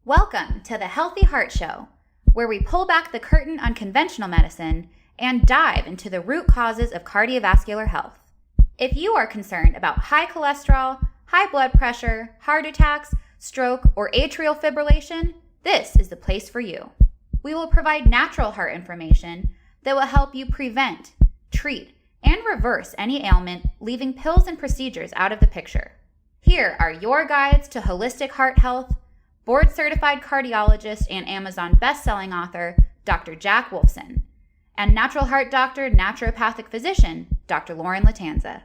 Welcome to the Healthy Heart Show, where we pull back the curtain on conventional medicine and dive into the root causes of cardiovascular health. If you are concerned about high cholesterol, high blood pressure, heart attacks, stroke, or atrial fibrillation, this is the place for you. We will provide natural heart information that will help you prevent, treat, and reverse any ailment, leaving pills and procedures out of the picture. Here are your guides to holistic heart health, board-certified cardiologist and Amazon best-selling author, Dr. Jack Wolfson, and natural heart doctor, naturopathic physician, Dr. Lauren Latanza.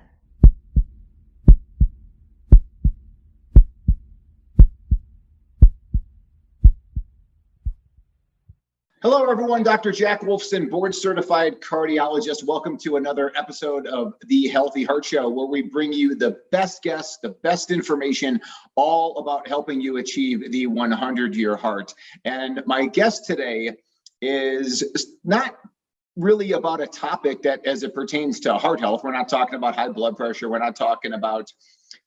Hello, everyone. Dr. Jack Wolfson, board-certified cardiologist. Welcome to another episode of the Healthy Heart Show, where we bring you the best guests, the best information, all about helping you achieve the 100-year heart. And my guest today is not really about a topic that, as it pertains to heart health, we're not talking about high blood pressure. We're not talking about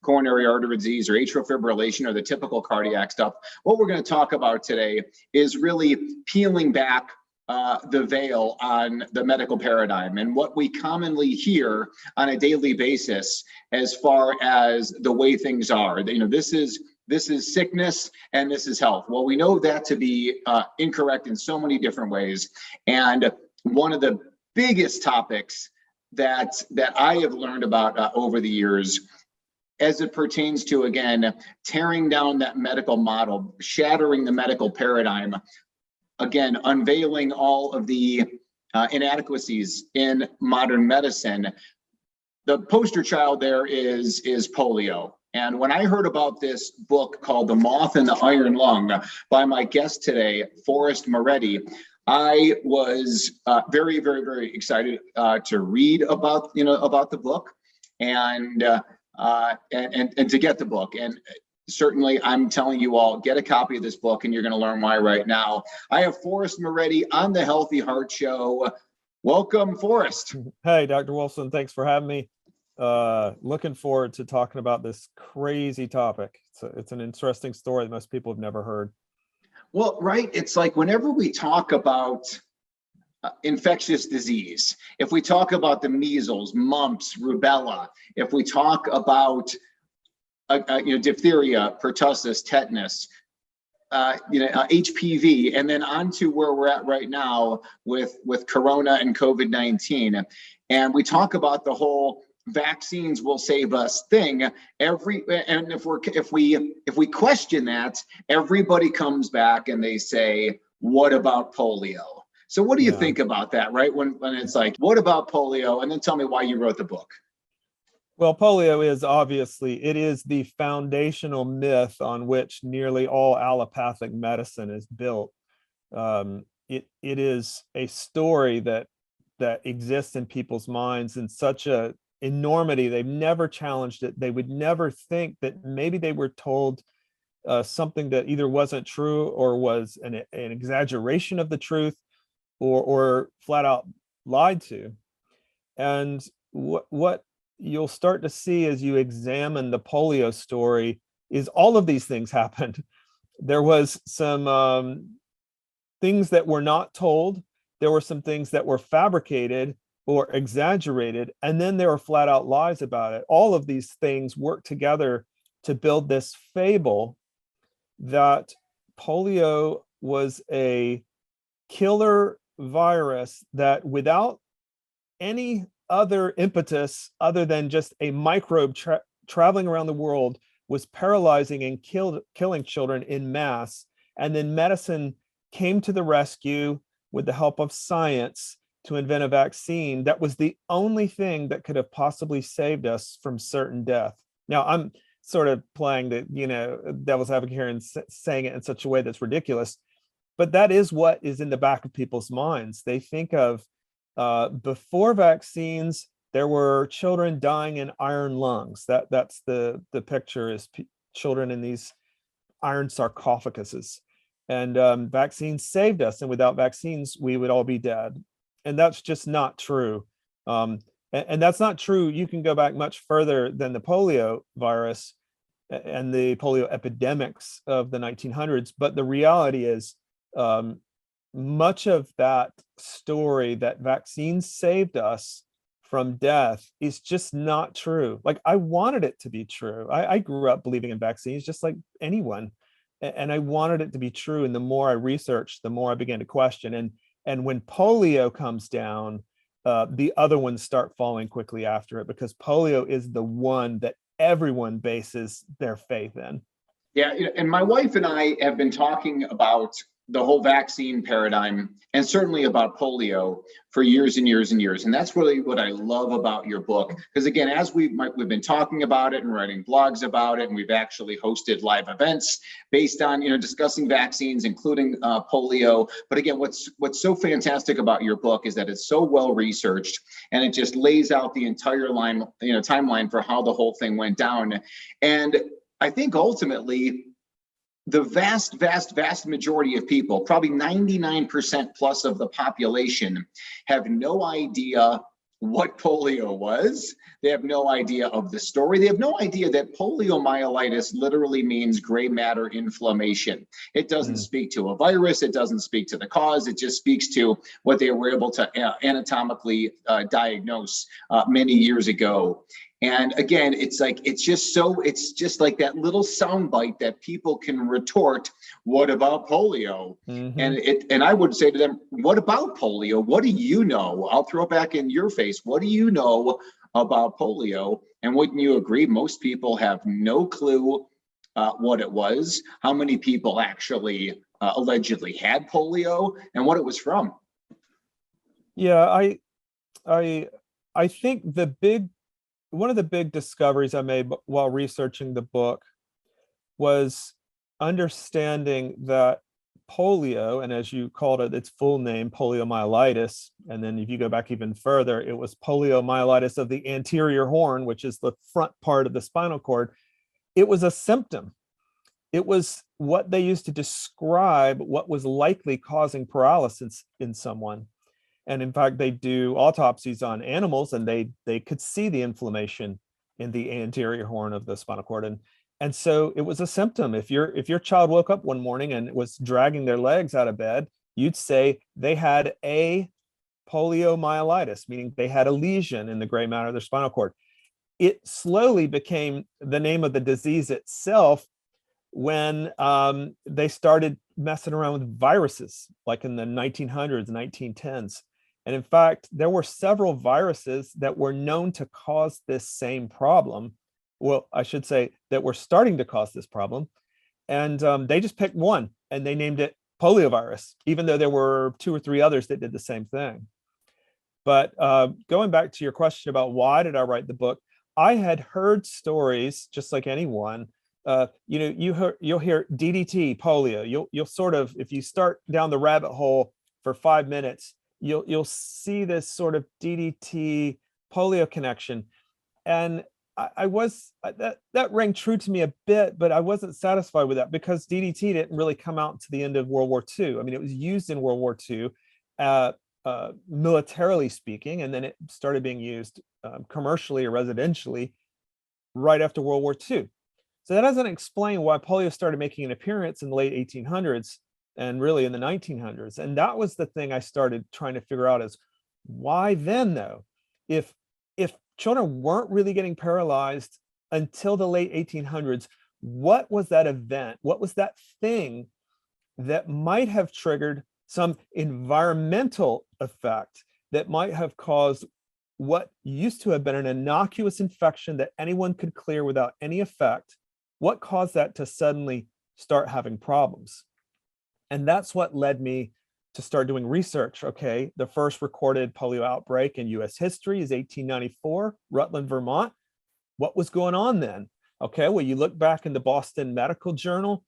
coronary artery disease or atrial fibrillation or the typical cardiac stuff. What we're going to talk about today is really peeling back the veil on the medical paradigm and what we commonly hear on a daily basis as far as the way things are. You know, this is sickness and this is health. Well, we know that to be incorrect in so many different ways. And one of the biggest topics that I have learned about over the years, as it pertains to, again, tearing down that medical model, shattering the medical paradigm, again, unveiling all of the inadequacies in modern medicine. The poster child there is polio. And when I heard about this book called The Moth and the Iron Lung by my guest today, Forrest Maready, I was very, very, very excited to read about the book and to get the book. And certainly I'm telling you all, get a copy of this book and you're going to learn why right now. I have Forrest Maready on the Healthy Heart Show. Welcome, Forrest. Hey, Dr. Wilson, thanks for having me. Looking forward to talking about this crazy topic. It's an interesting story that most people have never heard. Well, right. It's like whenever we talk about infectious disease, if we talk about the measles, mumps, rubella, if we talk about diphtheria, pertussis, tetanus, HPV, and then on to where we're at right now with Corona and COVID-19, and we talk about the whole vaccines will save us thing. And if we question that, everybody comes back and they say, "What about polio?" So what do you think about that, right? When it's like, what about polio? And then tell me why you wrote the book. Well, polio is obviously, it is the foundational myth on which nearly all allopathic medicine is built. It is a story that exists in people's minds in such a enormity. They've never challenged it. They would never think that maybe they were told something that either wasn't true or was an exaggeration of the truth, or flat out lied to. And what you'll start to see as you examine the polio story is all of these things happened. There was some things that were not told. There were some things that were fabricated or exaggerated, and then there were flat out lies about it. All of these things work together to build this fable that polio was a killer virus that, without any other impetus other than just a microbe traveling around the world, was paralyzing and killing children in mass. And then medicine came to the rescue with the help of science to invent a vaccine that was the only thing that could have possibly saved us from certain death. Now, I'm sort of playing the devil's advocate here and saying it in such a way that's ridiculous, but that is what is in the back of people's minds. They think of before vaccines, there were children dying in iron lungs. That's the picture, is children in these iron sarcophaguses. And vaccines saved us, and without vaccines, we would all be dead. And that's just not true. And that's not true. You can go back much further than the polio virus. and the polio epidemics of the 1900s. But the reality is, much of that story that vaccines saved us from death is just not true. Like, I wanted it to be true. I grew up believing in vaccines just like anyone, and I wanted it to be true. And the more I researched, the more I began to question. And when polio comes down, the other ones start falling quickly after it, because polio is the one that everyone bases their faith in. Yeah, and my wife and I have been talking about the whole vaccine paradigm, and certainly about polio, for years and years and years. And that's really what I love about your book. Because again, as we've been talking about it and writing blogs about it, and we've actually hosted live events based on, discussing vaccines, including polio. But again, what's so fantastic about your book is that it's so well researched, and it just lays out the entire timeline for how the whole thing went down. And I think ultimately, the vast majority of people, probably 99% plus of the population, have no idea what polio was. They have no idea of the story. They have no idea that poliomyelitis literally means gray matter inflammation. It doesn't speak to a virus. It doesn't speak to the cause. It just speaks to what they were able to anatomically diagnose many years ago. And again, it's just like that little soundbite that people can retort, what about polio? And I would say to them, what about polio? What do you know? I'll throw it back in your face. What do you know about polio? And wouldn't you agree, most people have no clue what it was, how many people actually allegedly had polio, and what it was from? Yeah, I think one of the big discoveries I made while researching the book was understanding that polio, and as you called it, its full name, poliomyelitis, and then if you go back even further, it was poliomyelitis of the anterior horn, which is the front part of the spinal cord. It was a symptom. It was what they used to describe what was likely causing paralysis in someone. And in fact, they do autopsies on animals, and they could see the inflammation in the anterior horn of the spinal cord. And so it was a symptom. If your child woke up one morning and was dragging their legs out of bed, you'd say they had a poliomyelitis, meaning they had a lesion in the gray matter of their spinal cord. It slowly became the name of the disease itself when they started messing around with viruses, like in the 1900s, 1910s. And in fact, there were several viruses that were known to cause this same problem. Well, I should say that were starting to cause this problem. And they just picked one and they named it poliovirus, even though there were 2 or 3 others that did the same thing. But going back to your question about why did I write the book, I had heard stories just like anyone. You'll hear DDT, polio. You'll sort of, if you start down the rabbit hole for 5 minutes, you'll see this sort of DDT polio connection. And that rang true to me a bit, but I wasn't satisfied with that because DDT didn't really come out to the end of World War II. I mean, it was used in World War II, militarily speaking, and then it started being used commercially or residentially right after World War II. So that doesn't explain why polio started making an appearance in the late 1800s and really in the 1900s. And that was the thing I started trying to figure out is why then, though? If children weren't really getting paralyzed until the late 1800s, what was that event? What was that thing that might have triggered some environmental effect that might have caused what used to have been an innocuous infection that anyone could clear without any effect? What caused that to suddenly start having problems? And that's what led me to start doing research. Okay, the first recorded polio outbreak in US history is 1894, Rutland, Vermont. What was going on then? Okay, well, you look back in the Boston Medical Journal,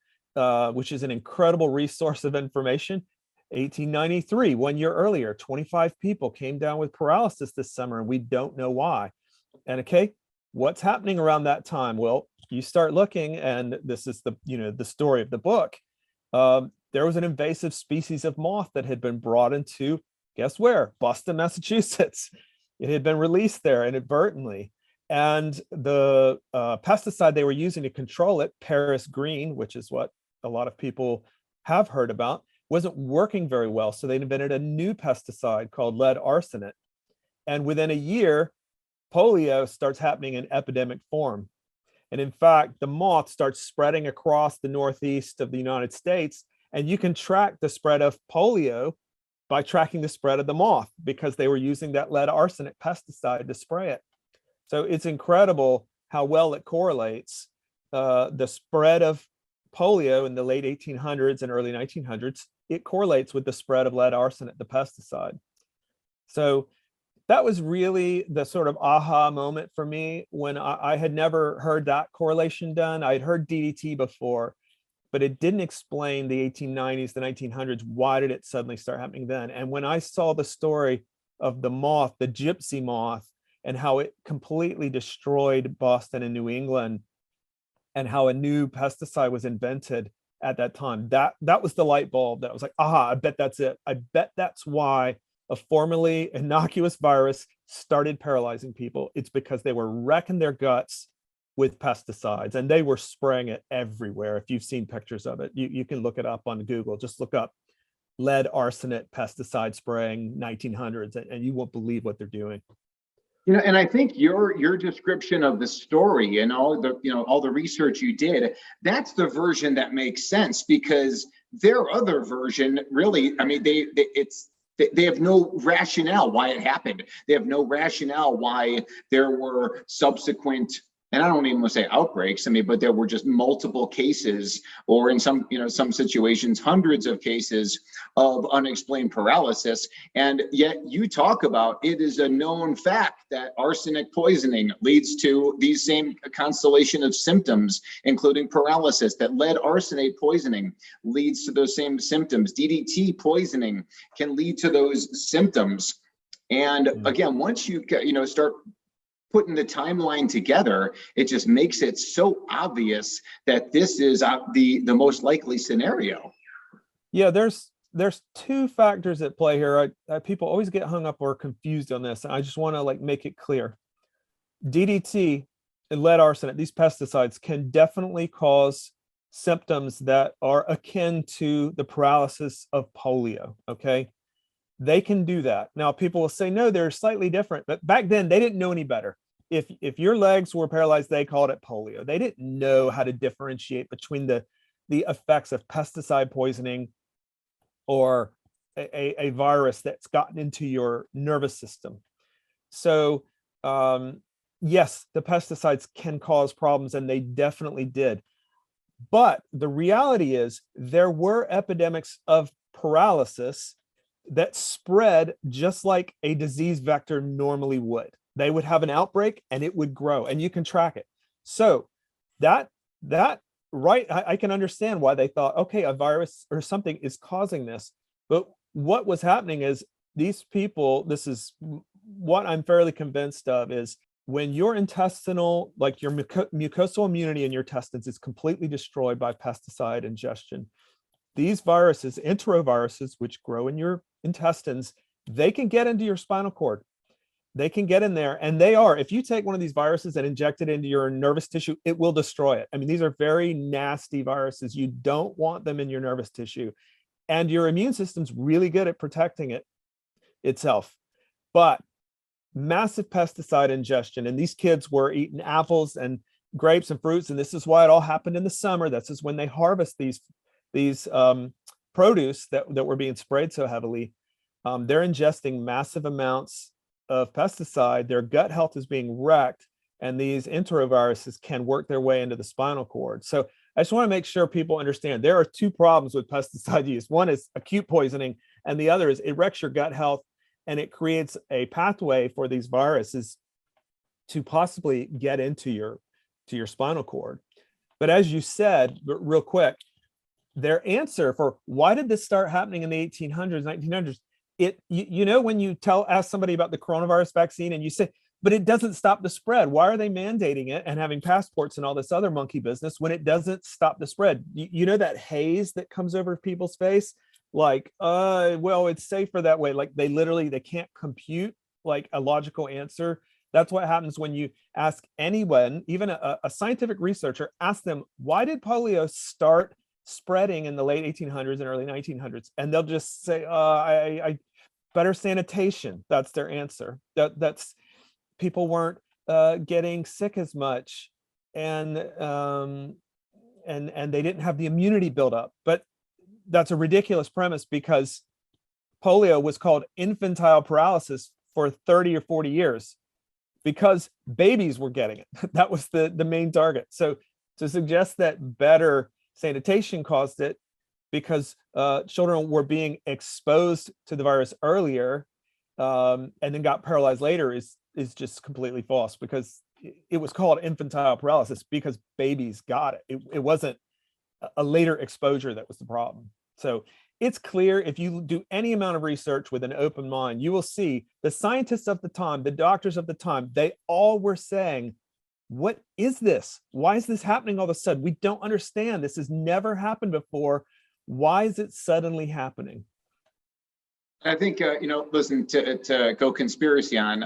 which is an incredible resource of information. 1893, 1 year earlier, 25 people came down with paralysis this summer, and we don't know why. And okay, what's happening around that time? Well, you start looking, and this is the story of the book. There was an invasive species of moth that had been brought into, guess where? Boston, Massachusetts. It had been released there inadvertently. And the pesticide they were using to control it, Paris green, which is what a lot of people have heard about, wasn't working very well. So they invented a new pesticide called lead arsenate. And within a year, polio starts happening in epidemic form. And in fact, the moth starts spreading across the northeast of the United States. And you can track the spread of polio by tracking the spread of the moth, because they were using that lead arsenate pesticide to spray it. So it's incredible how well it correlates. The spread of polio in the late 1800s and early 1900s, it correlates with the spread of lead arsenate, the pesticide. So that was really the sort of aha moment for me, when I had never heard that correlation done. I had heard DDT before, but it didn't explain the 1890s, the 1900s. Why did it suddenly start happening then? And when I saw the story of the moth, the gypsy moth, and how it completely destroyed Boston and New England, and how a new pesticide was invented at that time, that was the light bulb that was like, aha, I bet that's it. I bet that's why a formerly innocuous virus started paralyzing people. It's because they were wrecking their guts with pesticides, and they were spraying it everywhere. If you've seen pictures of it, you can look it up on Google. Just look up lead arsenate pesticide spraying 1900s, and you won't believe what they're doing. And I think your description of the story and all the research you did, that's the version that makes sense, because their other version really, I mean, they have no rationale why it happened. They have no rationale why there were subsequent, and I don't even want to say outbreaks, I mean, but there were just multiple cases, or in some situations, hundreds of cases of unexplained paralysis. And yet you talk about, it is a known fact that arsenic poisoning leads to these same constellation of symptoms, including paralysis, that lead arsenate poisoning leads to those same symptoms. DDT poisoning can lead to those symptoms. And again, once you start putting the timeline together, it just makes it so obvious that this is the most likely scenario. Yeah, there's two factors at play here. People always get hung up or confused on this, and I just want to make it clear. DDT and lead arsenate, these pesticides, can definitely cause symptoms that are akin to the paralysis of polio. Okay, they can do that. Now, people will say, no, they're slightly different, but back then they didn't know any better. If your legs were paralyzed, they called it polio. They didn't know how to differentiate between the effects of pesticide poisoning or a virus that's gotten into your nervous system. So yes, the pesticides can cause problems, and they definitely did. But the reality is, there were epidemics of paralysis that spread just like a disease vector normally would. They would have an outbreak and it would grow, and you can track it. So that right, I can understand why they thought, okay, a virus or something is causing this. But what was happening is, these people, this is what I'm fairly convinced of, is when your intestinal, like your mucosal immunity in your intestines, is completely destroyed by pesticide ingestion, these viruses, enteroviruses, which grow in your intestines, they can get into your spinal cord. They can get in there, and if you take one of these viruses and inject it into your nervous tissue, it will destroy it. I mean, these are very nasty viruses. You don't want them in your nervous tissue, and your immune system's really good at protecting it itself. But massive pesticide ingestion, and these kids were eating apples and grapes and fruits, and this is why it all happened in the summer. This is when they harvest these produce that were being sprayed so heavily. They're ingesting massive amounts of pesticide. Their gut health is being wrecked, and these enteroviruses can work their way into the spinal cord. So I just want to make sure people understand there are two problems with pesticide use. One is acute poisoning, and the other is it wrecks your gut health, and it creates a pathway for these viruses to possibly get into your spinal cord. But as you said, real quick, their answer for why did this start happening in the 1800s, 1900s, when you ask somebody about the coronavirus vaccine and you say, but it doesn't stop the spread. Why are they mandating it and having passports and all this other monkey business when it doesn't stop the spread? You know that haze that comes over people's face? Well, it's safer that way. Like they can't compute like a logical answer That's what happens when you ask anyone, even a scientific researcher, ask them, why did polio start spreading in the late 1800s and early 1900s? And they'll just say, I better sanitation. That's their answer. That's people weren't getting sick as much, and they didn't have the immunity built up. But that's a ridiculous premise, because polio was called infantile paralysis for 30 or 40 years because babies were getting it. That was the main target. So to suggest that better sanitation caused it because children were being exposed to the virus earlier and then got paralyzed later is just completely false, because it was called infantile paralysis because babies got it. It wasn't a later exposure that was the problem. So it's clear, if you do any amount of research with an open mind, you will see the scientists of the time, the doctors of the time, they all were saying, what is this? Why is this happening all of a sudden? We don't understand. This has never happened before. Why is it suddenly happening? I think listen, to go conspiracy on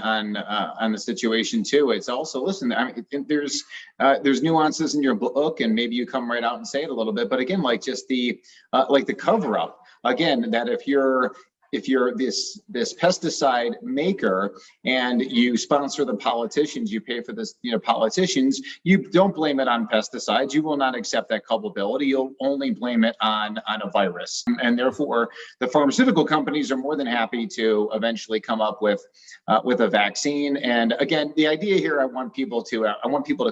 the situation too. It's also, listen, I mean, there's nuances in your book, and maybe you come right out and say it a little bit. But again, like just the cover up. Again, that if you're this pesticide maker and you sponsor the politicians, you pay for this, politicians, you don't blame it on pesticides. You will not accept that culpability. You'll only blame it on a virus. And therefore, the pharmaceutical companies are more than happy to eventually come up with a vaccine. And again, the idea here, I want people to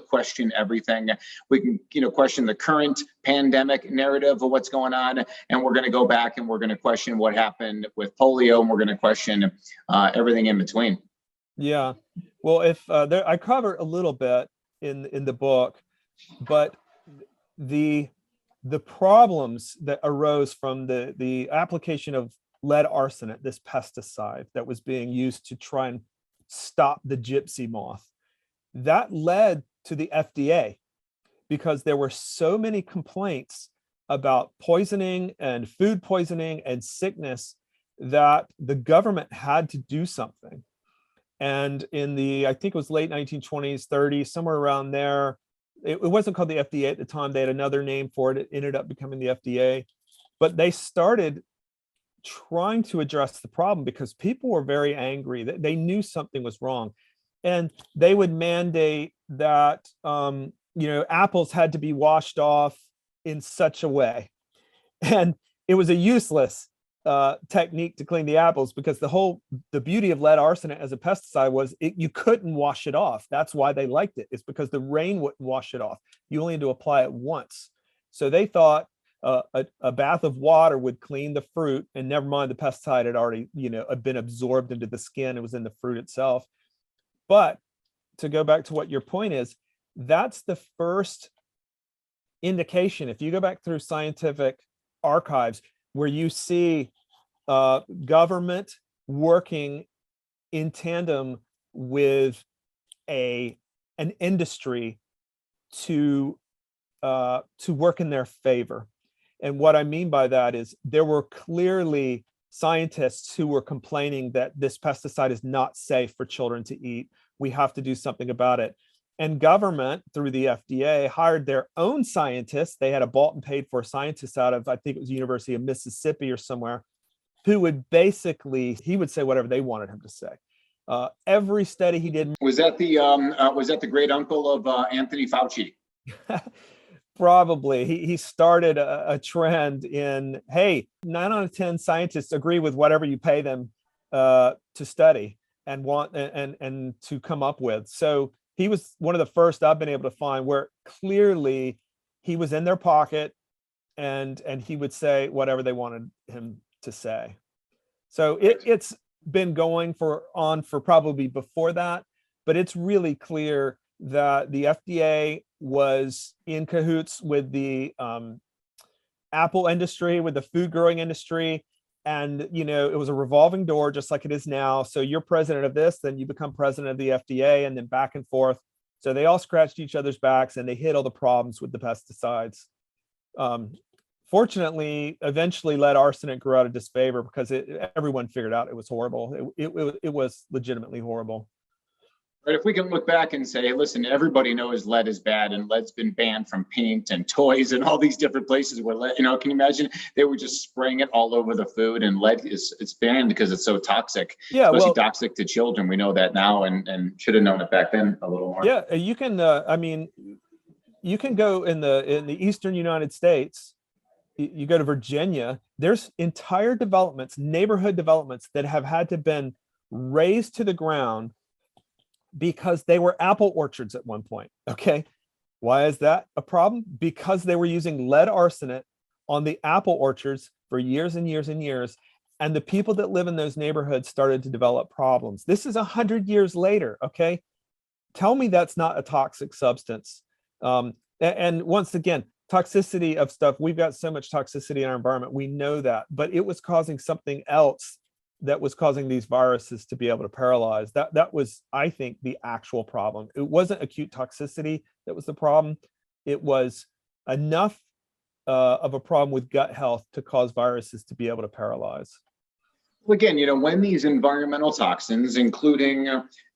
question everything. We can, question the current pandemic narrative of what's going on, and we're going to go back and we're going to question what happened with polio, and we're going to question everything in between. Yeah, well, if I cover a little bit in the book, but the problems that arose from the application of lead arsenate, this pesticide that was being used to try and stop the gypsy moth, that led to the FDA, because there were so many complaints about poisoning and food poisoning and sickness that the government had to do something. And in I think it was late 1920s, 30s, somewhere around there, it wasn't called the FDA at the time. They had another name for it. It ended up becoming the FDA. But they started trying to address the problem because people were very angry. They knew something was wrong. And they would mandate that apples had to be washed off in such a way. And it was a useless technique to clean the apples, because the beauty of lead arsenate as a pesticide was you couldn't wash it off. That's why they liked it. It's because the rain wouldn't wash it off. You only had to apply it once. So they thought a bath of water would clean the fruit, and never mind the pesticide had already been absorbed into the skin. It was in the fruit itself. But to go back to what your point is, that's the first indication, if you go back through scientific archives, where you see government working in tandem with an industry to work in their favor. And what I mean by that is there were clearly scientists who were complaining that this pesticide is not safe for children to eat. We have to do something about it. And government, through the FDA, hired their own scientists. They had a bought and paid for scientist out of, I think it was the University of Mississippi or somewhere, who would he would say whatever they wanted him to say. Every study he did. Was that the great uncle of Anthony Fauci? Probably. He started a trend in, hey, 9 out of 10 scientists agree with whatever you pay them to study and want and to come up with. So he was one of the first I've been able to find where clearly he was in their pocket and he would say whatever they wanted him to say. So it's been going on for probably before that, but it's really clear that the FDA was in cahoots with the apple industry, with the food growing industry. And, it was a revolving door, just like it is now. So you're president of this, then you become president of the FDA, and then back and forth. So they all scratched each other's backs and they hit all the problems with the pesticides. Fortunately, eventually lead arsenate grew out of disfavor because everyone figured out it was horrible. It was legitimately horrible. Right, if we can look back and say, listen, everybody knows lead is bad, and lead's been banned from paint and toys and all these different places where lead, can you imagine they were just spraying it all over the food, and lead it's banned because it's so toxic, Yeah, especially well, toxic to children. We know that now, and should have known it back then a little more. yeah, you can. I mean, you can go in the eastern United States. You go to Virginia. There's entire developments, neighborhood developments that have had to been razed to the ground because they were apple orchards at one point. Okay. Why is that a problem? Because they were using lead arsenate on the apple orchards for years and years and years. And the people that live in those neighborhoods started to develop problems. This is 100 years later. Okay. Tell me that's not a toxic substance. And once again, toxicity of stuff, we've got so much toxicity in our environment. We know that, but it was causing something else that was causing these viruses to be able to paralyze. That was, I think, the actual problem. It wasn't acute toxicity that was the problem. It was enough of a problem with gut health to cause viruses to be able to paralyze. Well, again, when these environmental toxins, including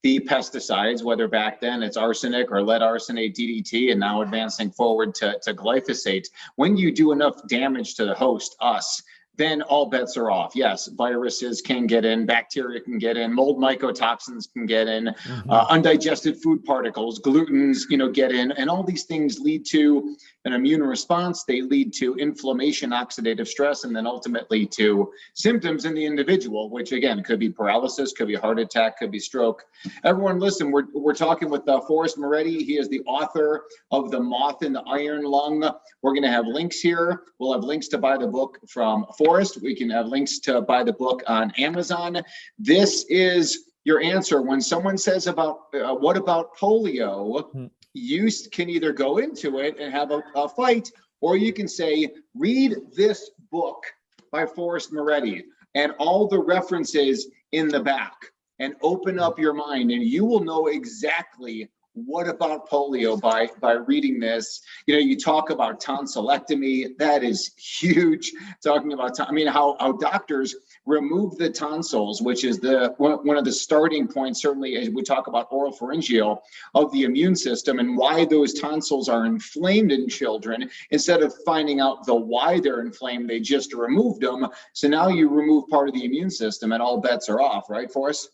the pesticides, whether back then it's arsenic or lead arsenate, DDT, and now advancing forward to glyphosate, when you do enough damage to the host, us, then all bets are off. Yes, viruses can get in, bacteria can get in, mold mycotoxins can get in, undigested food particles, glutens, get in, and all these things lead to an immune response. They lead to inflammation, oxidative stress, and then ultimately to symptoms in the individual, which again could be paralysis, could be heart attack, could be stroke. Everyone, listen, we're talking with Forrest Maready. He is the author of The Moth in the Iron Lung. We're going to have links here. We'll have links to buy the book from Forrest. We can have links to buy the book on Amazon. This is your answer when someone says about what about polio? You can either go into it and have a fight, or you can say, read this book by Forrest Maready and all the references in the back, and open up your mind, and you will know exactly what about polio by reading this. You talk about tonsillectomy. That is huge. Talking about, how doctors remove the tonsils, which is one of the starting points, certainly as we talk about oropharyngeal, of the immune system, and why those tonsils are inflamed in children. Instead of finding out the why they're inflamed, they just removed them. So now you remove part of the immune system, and all bets are off, right, Forrest?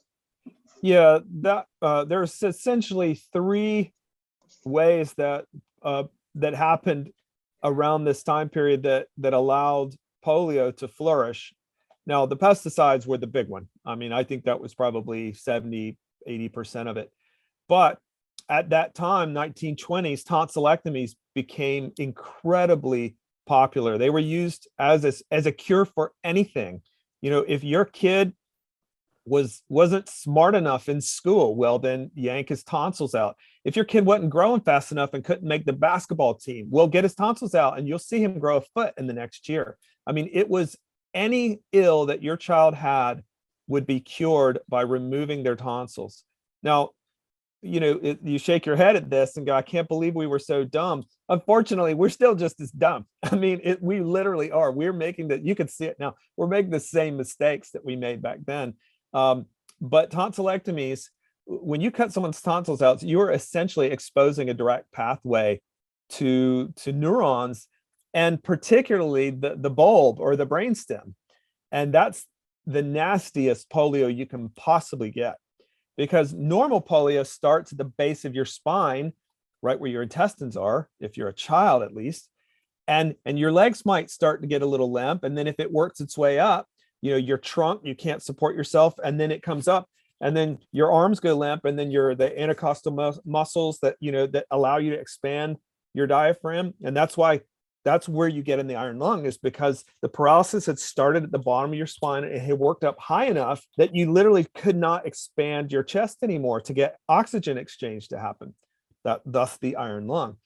Yeah, there's essentially three ways that happened around this time period that allowed polio to flourish. Now, the pesticides were the big one. I think that was probably 70-80% of it. But at that time, 1920s, tonsillectomies became incredibly popular. They were used as a cure for anything. If your kid wasn't smart enough in school, well, then yank his tonsils out. If your kid wasn't growing fast enough and couldn't make the basketball team, well, get his tonsils out and you'll see him grow a foot in the next year. It was any ill that your child had would be cured by removing their tonsils. Now, you shake your head at this and go, I can't believe we were so dumb. Unfortunately, we're still just as dumb. We literally are. We're making you can see it now. We're making the same mistakes that we made back then. But tonsillectomies, when you cut someone's tonsils out, you're essentially exposing a direct pathway to neurons, and particularly the bulb or the brainstem. And that's the nastiest polio you can possibly get, because normal polio starts at the base of your spine, right where your intestines are, if you're a child at least, and your legs might start to get a little limp. And then if it works its way up, your trunk, you can't support yourself, and then it comes up, and then your arms go limp, and then the intercostal muscles that that allow you to expand your diaphragm. And that's where you get in the iron lung, is because the paralysis had started at the bottom of your spine and it had worked up high enough that you literally could not expand your chest anymore to get oxygen exchange to happen. Thus the iron lung.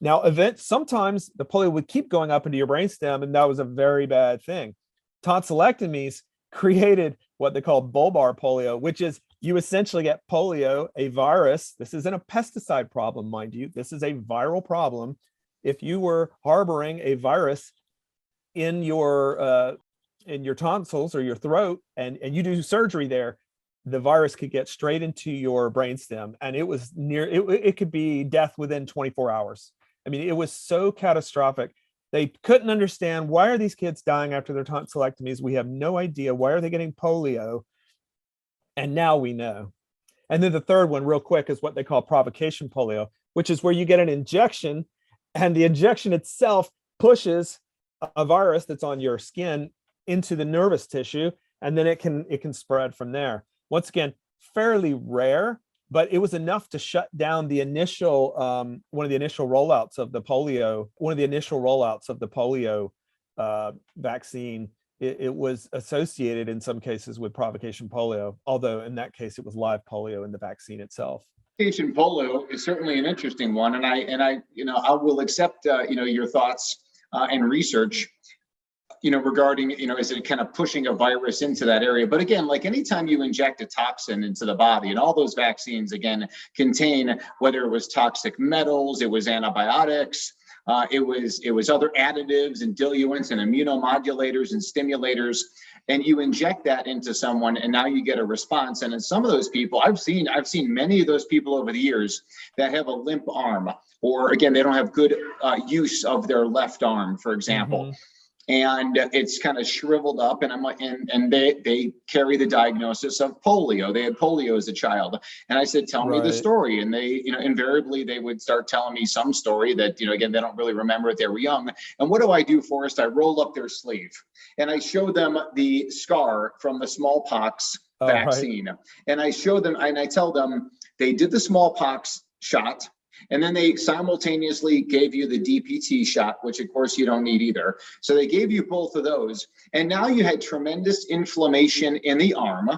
Now, sometimes the polio would keep going up into your brainstem, and that was a very bad thing. Tonsillectomies created what they call bulbar polio, which is you essentially get polio, a virus. This isn't a pesticide problem, mind you. This is a viral problem. If you were harboring a virus in your tonsils or your throat, and you do surgery there, the virus could get straight into your brainstem, and it was it could be death within 24 hours. I mean, it was so catastrophic. They couldn't understand, why are these kids dying after their tonsillectomies? We have no idea. Why are they getting polio? And now we know. And then the third one, real quick, is what they call provocation polio, which is where you get an injection, and the injection itself pushes a virus that's on your skin into the nervous tissue, and then it can spread from there. Once again, fairly rare, but it was enough to shut down the initial one of the initial rollouts of the polio vaccine. It was associated in some cases with provocation polio, although in that case it was live polio in the vaccine itself. Provocation polio is certainly an interesting one, and I will accept your thoughts and research regarding, is it kind of pushing a virus into that area? But again, like anytime you inject a toxin into the body, and all those vaccines, again, contain, whether it was toxic metals, it was antibiotics, it was other additives and diluents and immunomodulators and stimulators, and you inject that into someone, and now you get a response. And in some of those people, I've seen many of those people over the years that have a limp arm, or again, they don't have good use of their left arm, for example. Mm-hmm. And it's kind of shriveled up, and they carry the diagnosis of polio. They had polio as a child, and I said, "Tell me the story." And they, invariably they would start telling me some story that, again, they don't really remember it. They were young. And what do I do, Forrest? I roll up their sleeve and I show them the scar from the smallpox vaccine, right. And I show them, and I tell them they did the smallpox shot, and then they simultaneously gave you the DPT shot, which of course you don't need either. So they gave you both of those. And now you had tremendous inflammation in the arm.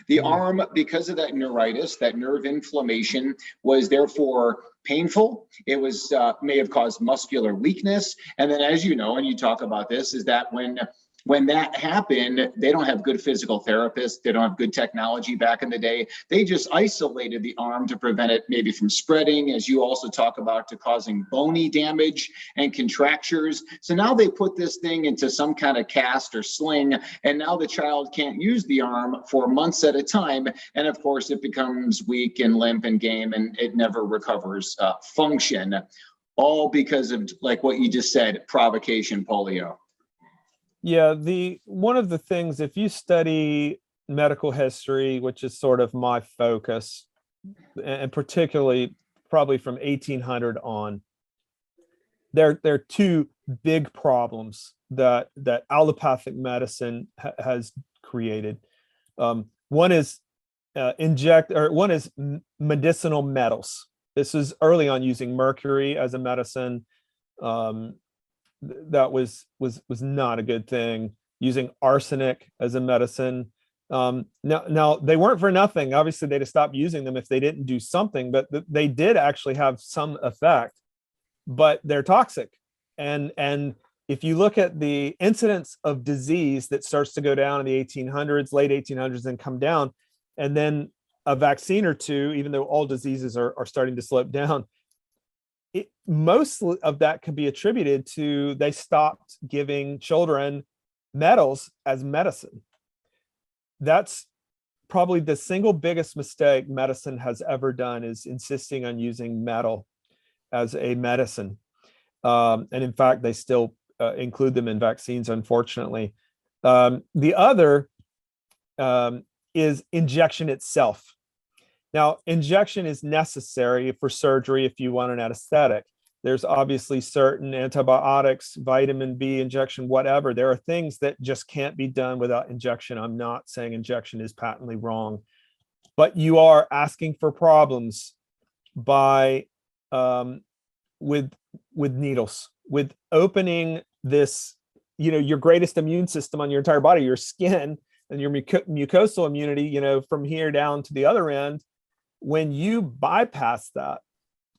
The arm, because of that neuritis, that nerve inflammation, was therefore painful. It was may have caused muscular weakness. And then, as you know, and you talk about this, is that when that happened, they don't have good physical therapists. They don't have good technology back in the day. They just isolated the arm to prevent it maybe from spreading, as you also talk about, to causing bony damage and contractures. So now they put this thing into some kind of cast or sling, and now the child can't use the arm for months at a time. And of course, it becomes weak and limp and game, and it never recovers function, all because of, like what you just said, provocation polio. Yeah, one of the things, if you study medical history, which is sort of my focus, and particularly probably from 1800 on, there are two big problems that allopathic medicine has created. One is medicinal metals. This is early on, using mercury as a medicine. That was not a good thing. Using arsenic as a medicine. Now they weren't for nothing. Obviously, they'd have stopped using them if they didn't do something, but they did actually have some effect. But they're toxic, and if you look at the incidence of disease that starts to go down in the 1800s, late 1800s, and come down, and then a vaccine or two, even though all diseases are starting to slope down, most of that can be attributed to they stopped giving children metals as medicine. That's probably the single biggest mistake medicine has ever done, is insisting on using metal as a medicine. And in fact, they still include them in vaccines, unfortunately. The other is injection itself. Now, injection is necessary for surgery if you want an anesthetic. There's obviously certain antibiotics, vitamin B injection, whatever. There are things that just can't be done without injection. I'm not saying injection is patently wrong, but you are asking for problems by with needles, with opening this, your greatest immune system on your entire body, your skin and your mucosal immunity, from here down to the other end. When you bypass that,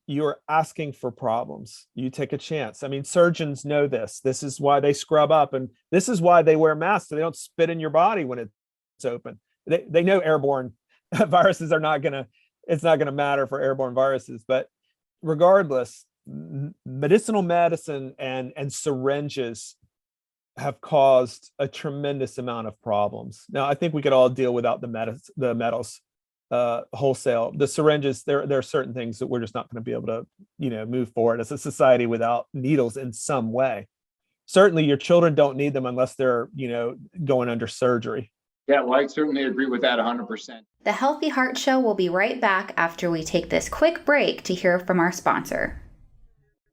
you're asking for problems. You take a chance. I mean, surgeons know this. This is why they scrub up, and this is why they wear masks, so they don't spit in your body when it's open. They know airborne viruses are not gonna, it's not gonna matter for airborne viruses. But regardless, medicinal medicine and syringes have caused a tremendous amount of problems. Now, I think we could all deal without the metals wholesale. The syringes, there are certain things that we're just not going to be able to, move forward as a society without needles in some way. Certainly, your children don't need them unless they're, going under surgery. Yeah, well, I certainly agree with that 100%. The Healthy Heart Show will be right back after we take this quick break to hear from our sponsor.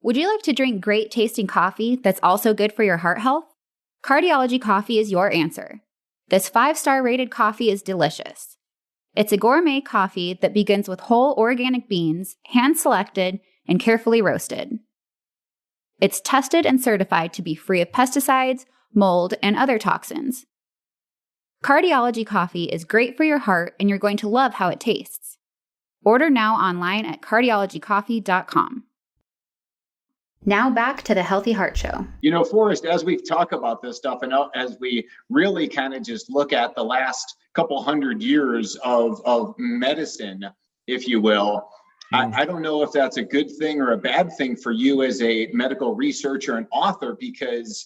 Would you like to drink great tasting coffee that's also good for your heart health? Cardiology Coffee is your answer. This 5-star rated coffee is delicious. It's a gourmet coffee that begins with whole organic beans, hand-selected and carefully roasted. It's tested and certified to be free of pesticides, mold, and other toxins. Cardiology Coffee is great for your heart, and you're going to love how it tastes. Order now online at cardiologycoffee.com. Now back to the Healthy Heart Show. Forrest, as we talk about this stuff and as we really kind of just look at the last couple hundred years of medicine, if you will, I don't know if that's a good thing or a bad thing for you as a medical researcher and author, because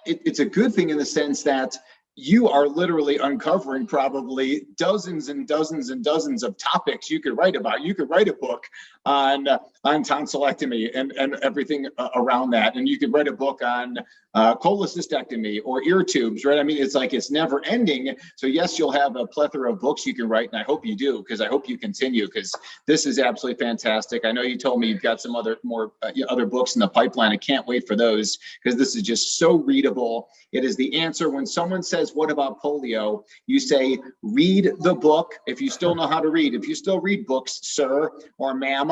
it's a good thing in the sense that you are literally uncovering probably dozens and dozens and dozens of topics you could write about. You could write a book on tonsillectomy and everything around that. And you could write a book on cholecystectomy or ear tubes, right? I mean, it's like it's never ending. So yes, you'll have a plethora of books you can write, and I hope you do, because I hope you continue, because this is absolutely fantastic. I know you told me you've got some other books in the pipeline. I can't wait for those, because this is just so readable. It is the answer. When someone says, "What about polio?" you say, read the book. If you still know how to read, if you still read books, sir or ma'am,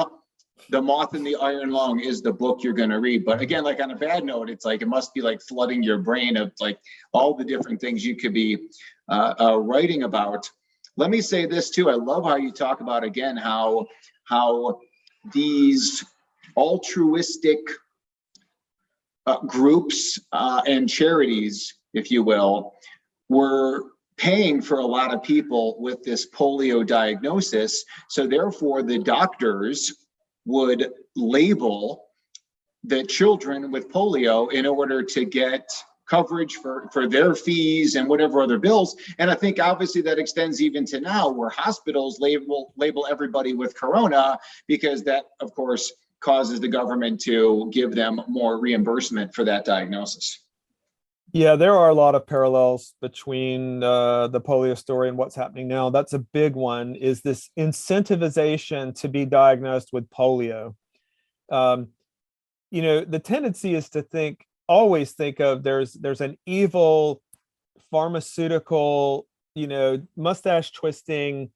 The Moth and the Iron Lung is the book you're going to read. But again, like on a bad note, it's like it must be like flooding your brain of like all the different things you could be writing about. Let me say this too. I love how you talk about, again, how these altruistic groups and charities, if you will, were paying for a lot of people with this polio diagnosis. So therefore, the doctors would label the children with polio in order to get coverage for their fees and whatever other bills. And I think obviously that extends even to now, where hospitals label everybody with corona, because that, of course, causes the government to give them more reimbursement for that diagnosis. Yeah, there are a lot of parallels between the polio story and what's happening now. That's a big one, is this incentivization to be diagnosed with polio. The tendency is to always think of there's an evil pharmaceutical, mustache twisting,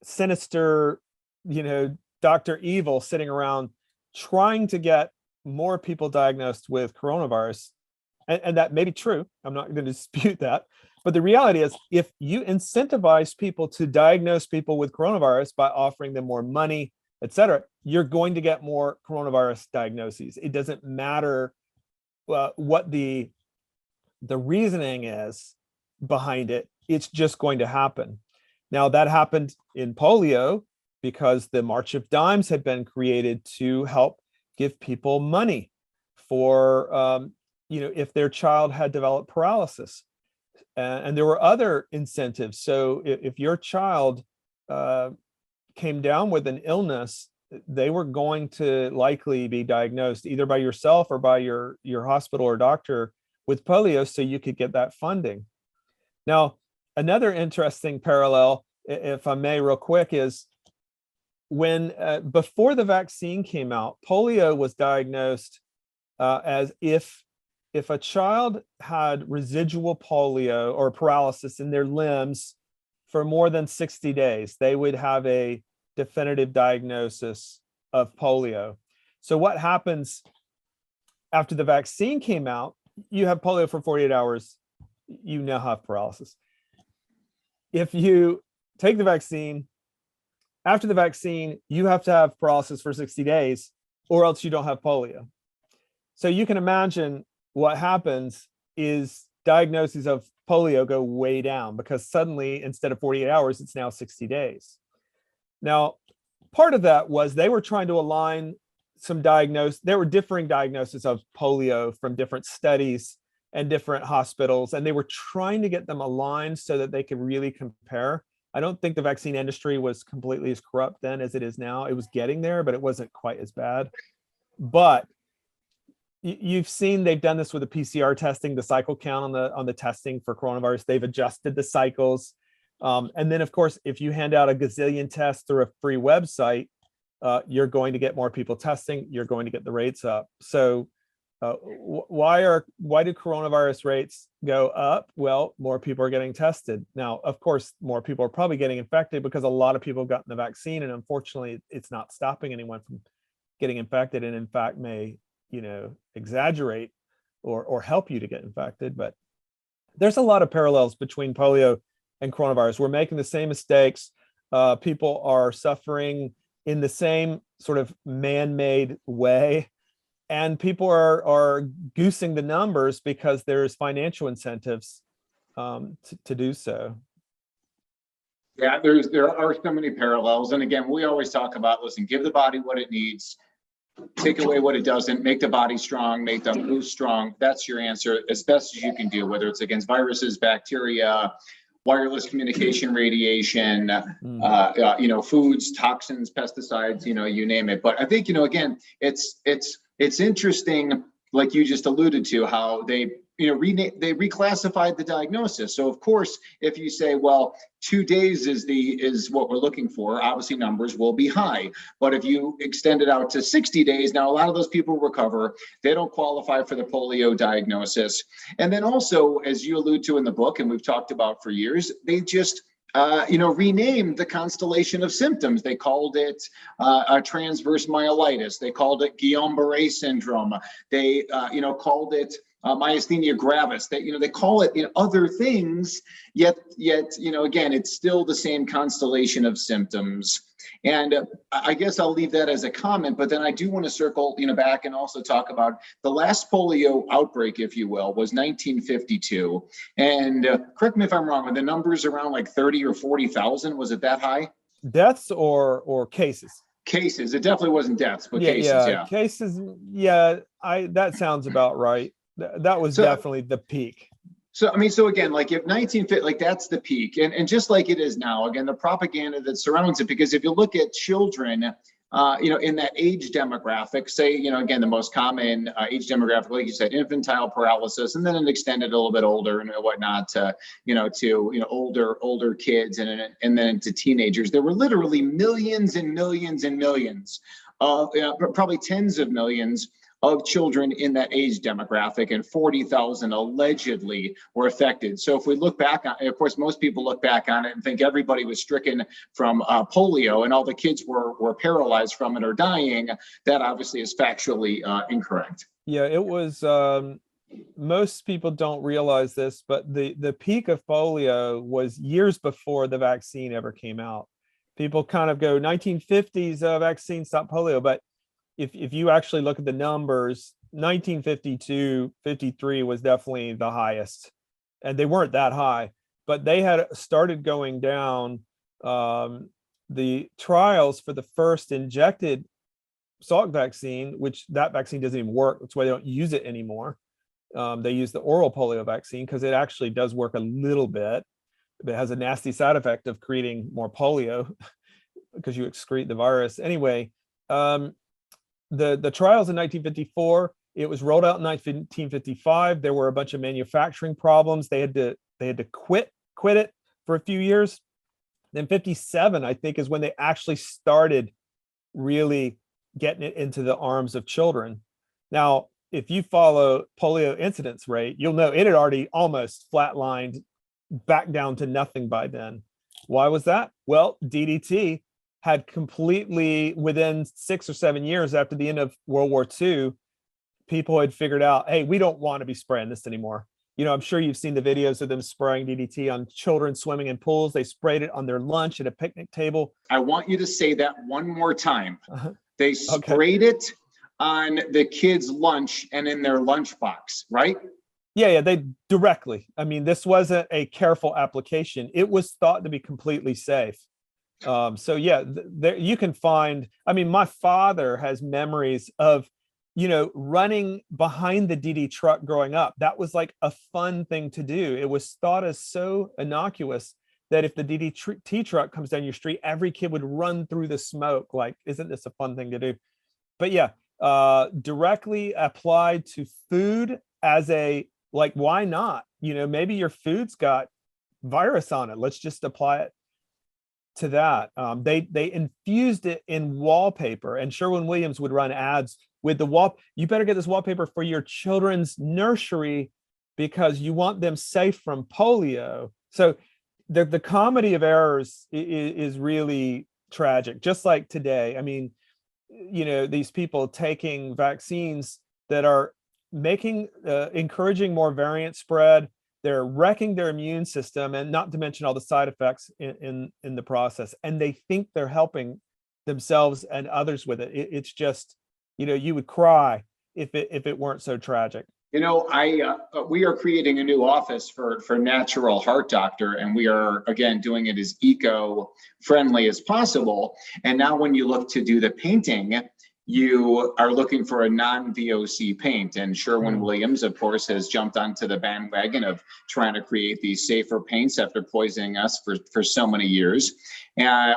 sinister, Dr. Evil sitting around trying to get more people diagnosed with coronavirus. And that may be true. I'm not going to dispute that. But the reality is, if you incentivize people to diagnose people with coronavirus by offering them more money, et cetera, you're going to get more coronavirus diagnoses. It doesn't matter what the reasoning is behind it. It's just going to happen. Now, that happened in polio because the March of Dimes had been created to help give people money for if their child had developed paralysis. And there were other incentives. So if your child came down with an illness, they were going to likely be diagnosed either by yourself or by your hospital or doctor with polio, so you could get that funding. Now, another interesting parallel, if I may, real quick, is when before the vaccine came out, polio was diagnosed as if a child had residual polio or paralysis in their limbs for more than 60 days, they would have a definitive diagnosis of polio. So what happens after the vaccine came out? You have polio for 48 hours, you now have paralysis. If you take the vaccine, after the vaccine, you have to have paralysis for 60 days, or else you don't have polio. So you can imagine what happens is diagnoses of polio go way down, because suddenly, instead of 48 hours, it's now 60 days. Now, part of that was they were trying to align some there were differing diagnoses of polio from different studies and different hospitals, and they were trying to get them aligned so that they could really compare. I don't think the vaccine industry was completely as corrupt then as it is now. It was getting there, but it wasn't quite as bad. But you've seen they've done this with the PCR testing, the cycle count on the testing for coronavirus. They've adjusted the cycles. And then, of course, if you hand out a gazillion tests through a free website, you're going to get more people testing. You're going to get the rates up. So why do coronavirus rates go up? Well, more people are getting tested. Now, of course, more people are probably getting infected because a lot of people have gotten the vaccine, and unfortunately, it's not stopping anyone from getting infected, and in fact may, exaggerate or help you to get infected. But there's a lot of parallels between polio and coronavirus. We're making the same mistakes. People are suffering in the same sort of man-made way. And people are goosing the numbers because there's financial incentives to do so. Yeah, there are so many parallels. And again, we always talk about, listen, give the body what it needs, take away what it doesn't, make the body strong, make the boost strong. That's your answer as best as you can do, whether it's against viruses, bacteria, wireless communication, radiation, foods, toxins, pesticides, you name it. But I think, again, it's interesting, like you just alluded to, how they reclassified the diagnosis. So of course, if you say, well, 2 days is what we're looking for, obviously numbers will be high. But if you extend it out to 60 days, now a lot of those people recover. They don't qualify for the polio diagnosis. And then also, as you allude to in the book, and we've talked about for years, they just renamed the constellation of symptoms. They called it a transverse myelitis. They called it Guillain-Barré syndrome. They, called it myasthenia gravis. They call it other things. Yet, again, it's still the same constellation of symptoms. And I guess I'll leave that as a comment, but then I do want to circle, back and also talk about the last polio outbreak, if you will, was 1952. And correct me if I'm wrong, were the numbers around like 30 or 40,000? Was it that high? Deaths or cases? Cases. It definitely wasn't deaths, but cases. Yeah. Cases. Yeah, that sounds about right. That was definitely the peak. So again, like if 1950, like that's the peak, and just like it is now, again, the propaganda that surrounds it, because if you look at children, in that age demographic, say, again, the most common age demographic, like you said, infantile paralysis, and then it extended a little bit older and whatnot to older kids, and then to teenagers. There were literally millions and millions and millions of, probably tens of millions of children in that age demographic, and 40,000 allegedly were affected. So if we look back on, of course, most people look back on it and think everybody was stricken from polio and all the kids were paralyzed from it or dying. That obviously is factually incorrect. Yeah, it was, most people don't realize this, but the peak of polio was years before the vaccine ever came out. People kind of go 1950s vaccine stopped polio, but if you actually look at the numbers, 1952, 53 was definitely the highest, and they weren't that high, but they had started going down. The trials for the first injected Salk vaccine, which that vaccine doesn't even work. That's why they don't use it anymore. They use the oral polio vaccine because it actually does work a little bit, but it has a nasty side effect of creating more polio because you excrete the virus. Anyway, the trials in 1954, it was rolled out in 1955. There were a bunch of manufacturing problems. They had to quit it for a few years. Then 57, I think, is when they actually started really getting it into the arms of children. Now, if you follow polio incidence rate, you'll know it had already almost flatlined back down to nothing by then. Why was that? Well, DDT had completely, within 6 or 7 years after the end of World War II, people had figured out, hey, we don't want to be spraying this anymore. I'm sure you've seen the videos of them spraying DDT on children swimming in pools. They sprayed it on their lunch at a picnic table. I want you to say that one more time. They sprayed it on the kids' lunch and in their lunchbox, right? Yeah, they directly. I mean, this wasn't a careful application. It was thought to be completely safe. So yeah, there you can find, my father has memories of, running behind the DD truck growing up, that was like a fun thing to do. It was thought as so innocuous that if the DDT truck comes down your street, every kid would run through the smoke. Like, isn't this a fun thing to do? But yeah, directly applied to food as like, why not? Maybe your food's got virus on it. Let's just apply it to that. They infused it in wallpaper, and Sherwin-Williams would run ads with the you better get this wallpaper for your children's nursery because you want them safe from polio. So the comedy of errors is really tragic. Just like today, I mean, these people taking vaccines that are encouraging more variant spread. They're wrecking their immune system, and not to mention all the side effects in the process. And they think they're helping themselves and others with it. It's just, you would cry if it weren't so tragic. We are creating a new office for Natural Heart Doctor, and we are, again, doing it as eco-friendly as possible. And now when you look to do the painting, you are looking for a non-VOC paint. And Sherwin-Williams, of course, has jumped onto the bandwagon of trying to create these safer paints after poisoning us for so many years.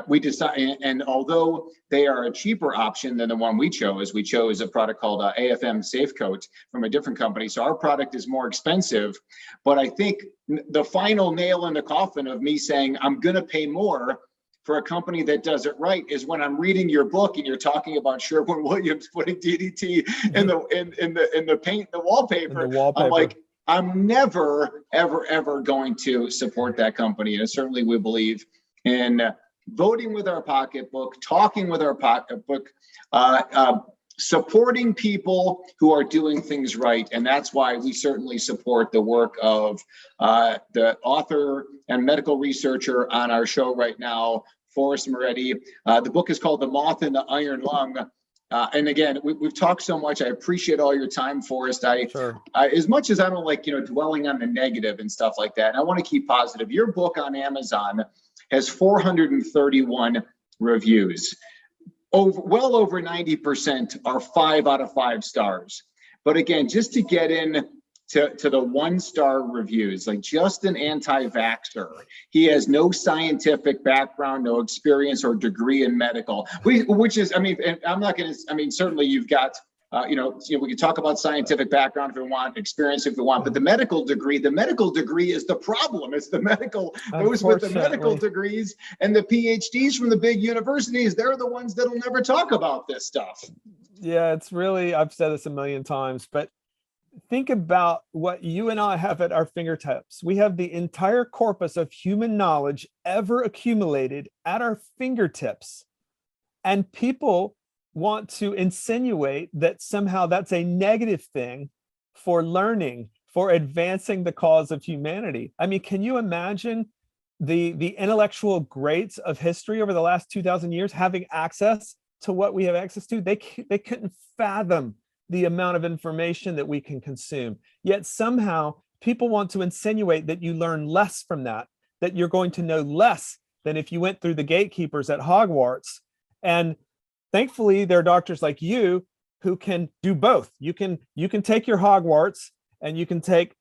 We decided, and although they are a cheaper option than the one we chose a product called AFM Safe Coat from a different company. So our product is more expensive, but I think the final nail in the coffin of me saying I'm going to pay more for a company that does it right is when I'm reading your book and you're talking about Sherwin-Williams putting DDT in the paint, the wallpaper. I'm like, I'm never, ever going to support that company. And certainly we believe in voting with our pocketbook, talking with our pocketbook, supporting people who are doing things right. And that's why we certainly support the work of the author and medical researcher on our show right now, Forrest Maready. The book is called The Moth and the Iron Lung. And again, we've talked so much. I appreciate all your time, Forrest. Sure. As much as I don't like, dwelling on the negative and stuff like that, and I want to keep positive. Your book on Amazon has 431 reviews. Well over 90% are 5 out of 5 stars. But again, just to get in to the 1-star reviews, like just an anti-vaxxer. He has no scientific background, no experience or degree in medical, which is, and I'm not going to, certainly you've got, we can talk about scientific background if we want, experience if we want, but the medical degree is the problem. It's the medical, those with the medical degrees and the PhDs from the big universities, they're the ones that'll never talk about this stuff. Yeah, it's really, I've said this a million times, but think about what you and I have at our fingertips. We have the entire corpus of human knowledge ever accumulated at our fingertips. And people want to insinuate that somehow that's a negative thing for learning, for advancing the cause of humanity. Can you imagine the intellectual greats of history over the last 2,000 years having access to what we have access to? They couldn't fathom the amount of information that we can consume. Yet somehow people want to insinuate that you learn less from that you're going to know less than if you went through the gatekeepers at Hogwarts. And thankfully, there are doctors like you who can do both. You can take your Hogwarts and you can take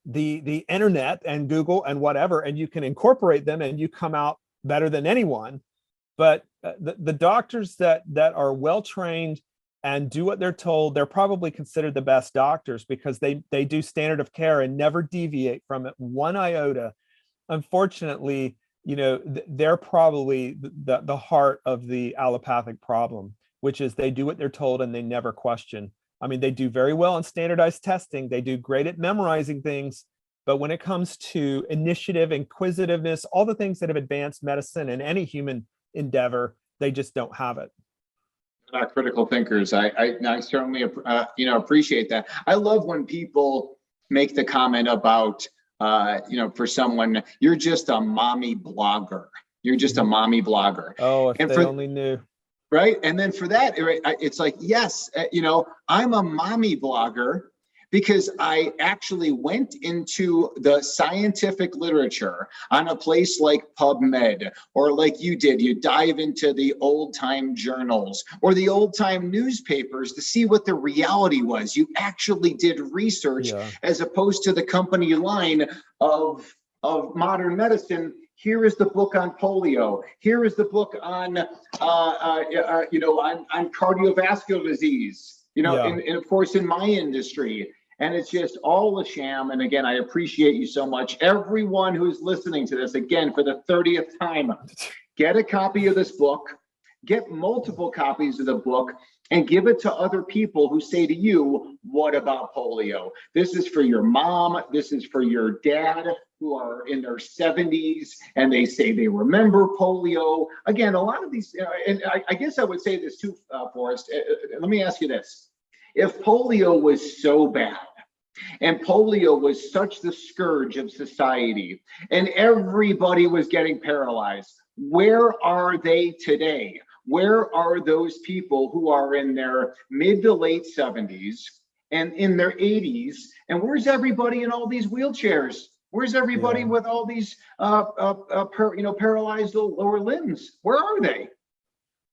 the internet and Google and whatever, and you can incorporate them and you come out better than anyone. But the doctors that are well-trained and do what they're told, they're probably considered the best doctors because they do standard of care and never deviate from it one iota. Unfortunately, they're probably the heart of the allopathic problem, which is they do what they're told and they never question. They do very well on standardized testing. They do great at memorizing things. But when it comes to initiative, inquisitiveness, all the things that have advanced medicine and any human endeavor, they just don't have it. Not critical thinkers. I certainly appreciate that. I love when people make the comment about for someone, you're just a mommy blogger. You're just a mommy blogger. Oh, if they only knew. Right. And then for that, it's like, yes, I'm a mommy blogger because I actually went into the scientific literature on a place like PubMed, or like you did, you dive into the old time journals or the old time newspapers to see what the reality was. You actually did research, Yeah. as opposed to the company line of modern medicine. Here is the book on polio. Here is the book on, on cardiovascular disease. Yeah. And of course, in my industry, and it's just all a sham. And again, I appreciate you so much. Everyone who's listening to this, again, for the 30th time, get a copy of this book, get multiple copies of the book, and give it to other people who say to you, what about polio? This is for your mom. This is for your dad, who are in their 70s and they say they remember polio. Again, a lot of these, and I guess I would say this too, Forrest. Let me ask you this. If polio was so bad, and polio was such the scourge of society, and everybody was getting paralyzed, where are they today? Where are those people who are in their mid to late 70s and in their 80s? And where's everybody in all these wheelchairs? Where's everybody with all these paralyzed lower limbs? Where are they?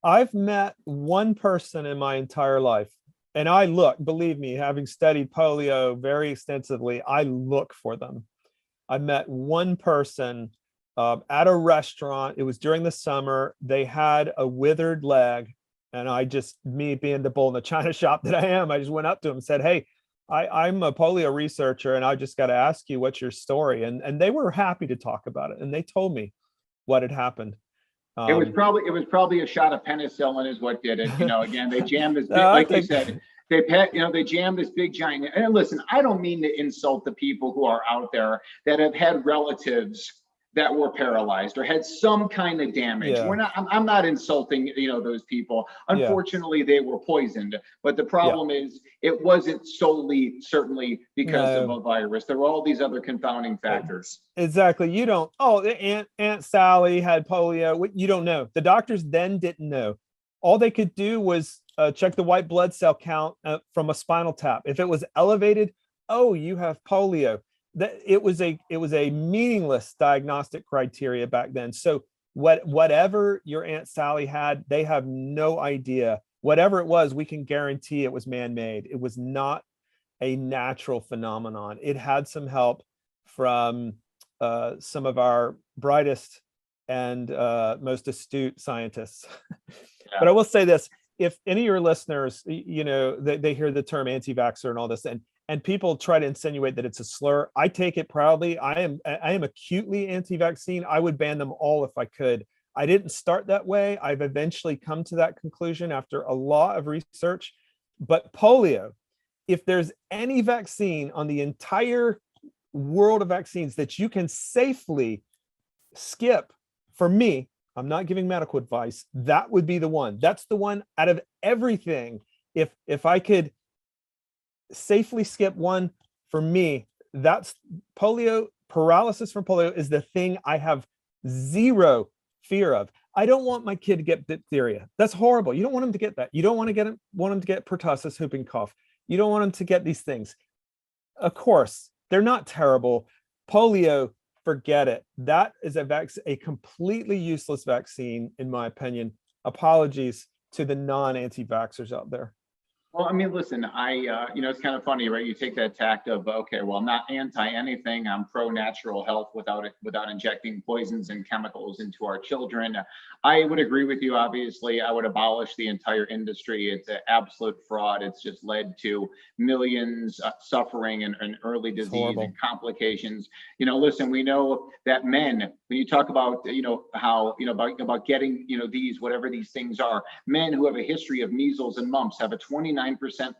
I've met one person in my entire life. And I look, believe me, having studied polio very extensively, I look for them. I met one person at a restaurant. It was during the summer. They had a withered leg. And me being the bull in the china shop that I am, I just went up to him and said, hey, I'm a polio researcher, and I just got to ask you, what's your story? And they were happy to talk about it. And they told me what had happened. It was probably a shot of penicillin is what did it. Again, they jammed this big, you said, they jammed this big giant. And listen, I don't mean to insult the people who are out there that have had relatives that were paralyzed or had some kind of damage. Yeah. I'm not insulting, those people. Unfortunately, they were poisoned. But the problem is, it wasn't certainly because of a virus. There were all these other confounding factors. Exactly. You don't, Aunt Sally had polio. You don't know. The doctors then didn't know. All they could do was check the white blood cell count from a spinal tap. If it was elevated, you have polio. It was a meaningless diagnostic criteria back then. So whatever your Aunt Sally had, they have no idea. Whatever it was, we can guarantee it was man-made. It was not a natural phenomenon. It had some help from some of our brightest and most astute scientists. Yeah. But I will say this: if any of your listeners, they hear the term anti-vaxxer and all this, and people try to insinuate that it's a slur, I take it proudly. I am acutely anti-vaccine. I would ban them all if I could. I didn't start that way. I've eventually come to that conclusion after a lot of research. But polio, if there's any vaccine on the entire world of vaccines that you can safely skip, for me, I'm not giving medical advice, that would be the one. That's the one out of everything. If I could safely skip one, for me, that's polio. Paralysis from polio is the thing I have zero fear of. I don't want my kid to get diphtheria. That's horrible. You don't want him to get that. You don't want him to get pertussis, whooping cough. You don't want him to get these things. Of course, they're not terrible. Polio, forget it. That is a completely useless vaccine, in my opinion. Apologies to the non-anti-vaxxers out there. Well, I mean, listen, it's kind of funny, right? You take that tact of, okay, well, I'm not anti anything. I'm pro natural health without injecting poisons and chemicals into our children. I would agree with you. Obviously, I would abolish the entire industry. It's an absolute fraud. It's just led to millions suffering and early disease and complications. Listen, we know that men, when you talk about, about getting, these, whatever these things are, men who have a history of measles and mumps have a 29%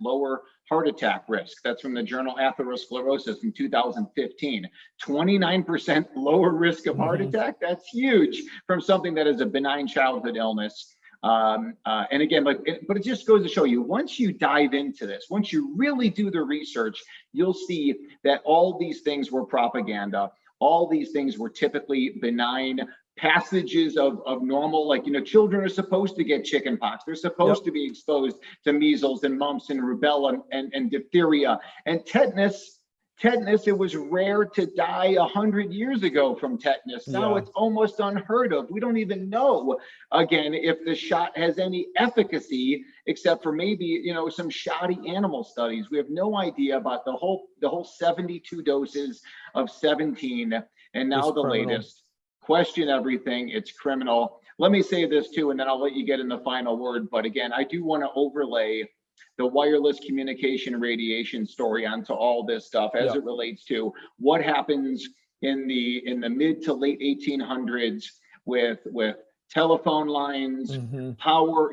lower heart attack risk. That's from the journal Atherosclerosis from 2015. 29% lower risk of heart attack. That's huge from something that is a benign childhood illness. And again, but it just goes to show you, once you dive into this, once you really do the research, you'll see that all these things were propaganda. All these things were typically benign passages of normal, like, children are supposed to get chickenpox. They're supposed to be exposed to measles and mumps and rubella and diphtheria and tetanus. It was rare to die 100 years ago from tetanus. Now it's almost unheard of. We don't even know, again, if the shot has any efficacy, except for maybe, some shoddy animal studies. We have no idea about the whole 72 doses of 17. And now the latest. Question everything. It's criminal. Let me say this too, and then I'll let you get in the final word. But again, I do want to overlay the wireless communication radiation story onto all this stuff as it relates to what happens in the mid to late 1800s with telephone lines, power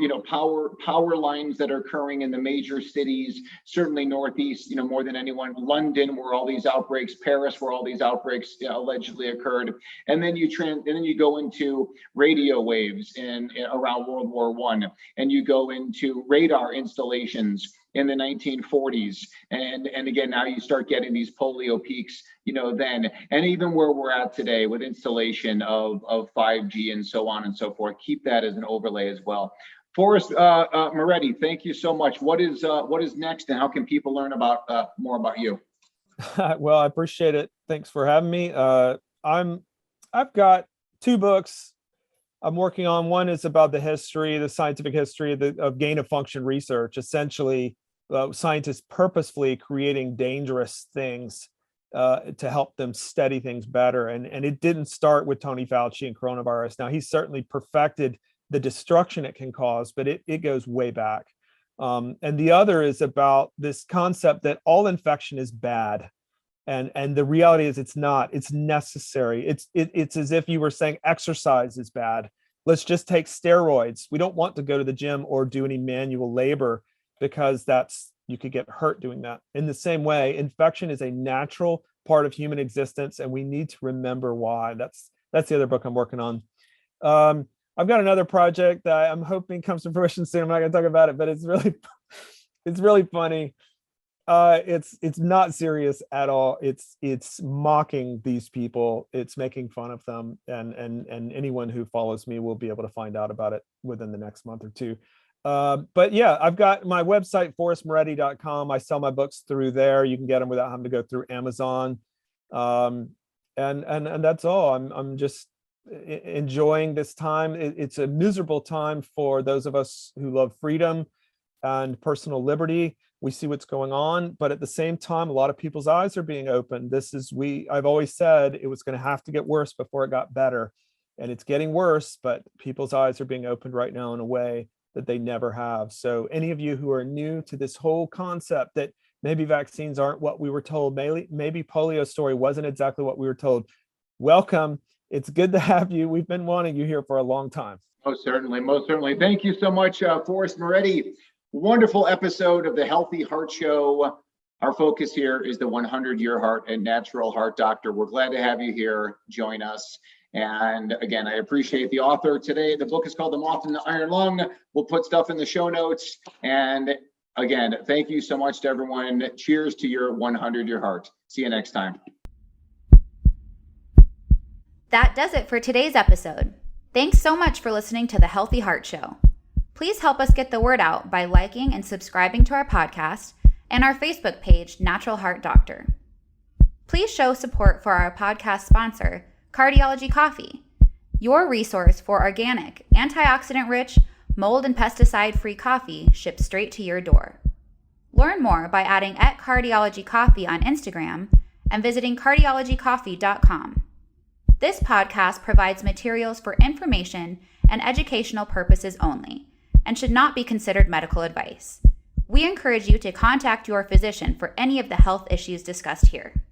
lines that are occurring in the major cities, certainly Northeast, more than anyone, London, where all these outbreaks, Paris, where all these outbreaks allegedly occurred. And then you go into radio waves in around World War I, and you go into radar installations in the 1940s. And again, now you start getting these polio peaks, then, and even where we're at today with installation of 5G and so on and so forth. Keep that as an overlay as well. Forrest Maready, thank you so much. What is next, and how can people learn about more about you? Well, I appreciate it. Thanks for having me. I've got 2 books I'm working on. One is about the scientific history of gain of function research, essentially scientists purposefully creating dangerous things to help them study things better. And it didn't start with Tony Fauci and coronavirus. Now, he's certainly perfected the destruction it can cause, but it goes way back. And the other is about this concept that all infection is bad. And the reality is it's not. It's necessary. It's as if you were saying exercise is bad. Let's just take steroids. We don't want to go to the gym or do any manual labor because you could get hurt doing that. In the same way, infection is a natural part of human existence, and we need to remember why. That's the other book I'm working on. I've got another project that I'm hoping comes to fruition soon. I'm not going to talk about it, but it's really funny. It's not serious at all. It's mocking these people. It's making fun of them, and anyone who follows me will be able to find out about it within the next month or two. But yeah, I've got my website, forrestmaready.com. I sell my books through there. You can get them without having to go through Amazon. And that's all. I'm just enjoying this time. It's a miserable time for those of us who love freedom and personal liberty. We see what's going on, but at the same time, a lot of people's eyes are being opened. I've always said it was going to have to get worse before it got better, and it's getting worse, but people's eyes are being opened right now in a way that they never have. So any of you who are new to this whole concept that maybe vaccines aren't what we were told, maybe polio story wasn't exactly what we were told, welcome. It's good to have you. We've been wanting you here for a long time. Most certainly. Thank you so much, Forrest Maready. Wonderful episode of the Healthy Heart Show. Our focus here is the 100-year heart and natural heart doctor. We're glad to have you here. Join us. And again, I appreciate the author today. The book is called The Moth and the Iron Lung. We'll put stuff in the show notes. And again, thank you so much to everyone. Cheers to your 100-year heart. See you next time. That does it for today's episode. Thanks so much for listening to the Healthy Heart Show. Please help us get the word out by liking and subscribing to our podcast and our Facebook page, Natural Heart Doctor. Please show support for our podcast sponsor, Cardiology Coffee, your resource for organic, antioxidant-rich, mold and pesticide-free coffee shipped straight to your door. Learn more by adding @cardiologycoffee on Instagram and visiting cardiologycoffee.com. This podcast provides materials for information and educational purposes only and should not be considered medical advice. We encourage you to contact your physician for any of the health issues discussed here.